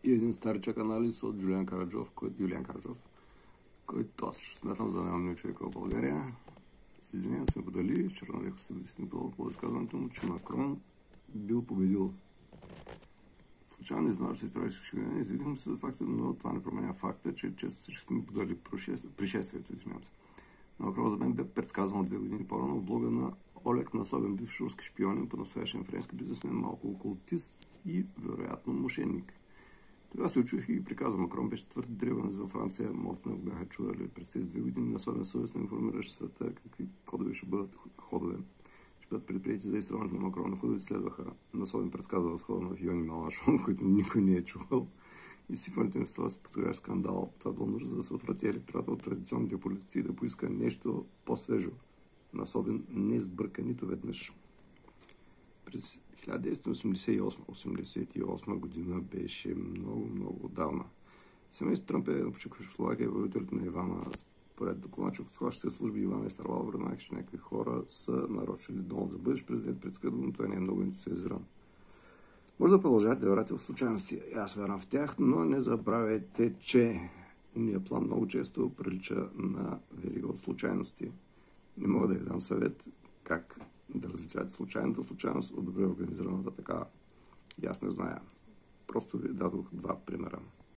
И един старичък анализ от Юлиан Караджов, който аз ще смятам за най-умния човек в България. С извинение сме подали, вчера леко се обясни по изказването му, че Макрон бил победил. Случайно изненадващо и трябваше да извикам се за факта, но това не променя факта, че често всички сме подали пришествието, извинявам се. Макрон за мен бе предсказано 2 години по-рано в блога на Олег Насобен, бивш руски шпионин, по-настоящен френски бизнесмен, малко окултист и вероятно мошенник. Тогава се очуих и приказа Макрон, беше твърд древен във Франция, малци не го бяха чували през тези 2 години, насобен съвестно информираше света какви ходове ще бъдат предприяти за изстрелването на Макрон. Ходове следваха. Насобен предказва схода на Фиони Малашон, който никой не е чувал. И сипването им с това подходящ скандал. Това било нужда, за да се отврати електората от традиционните политици и да поиска нещо по-свежо. Насобен не сбърка нито веднъж. През 1988 година беше много отдавна. Семейството Тръмп е почеква в Словакия, родителите на Ивана. Според докладчик от схващите служби Ивана е старвал време, че някакви хора са нарочили Доналд за бъдещ президент, предсказано, но той не е много ентусиазиран. Може да продължавате да верате в случайности. Аз вярвам в тях, но не забравяйте, че умният план много често прилича на верига от случайности. Не мога да ви дам съвет как да различавате случайната случайност от добре организираната така. И аз не зная. Просто ви дадох 2 примера.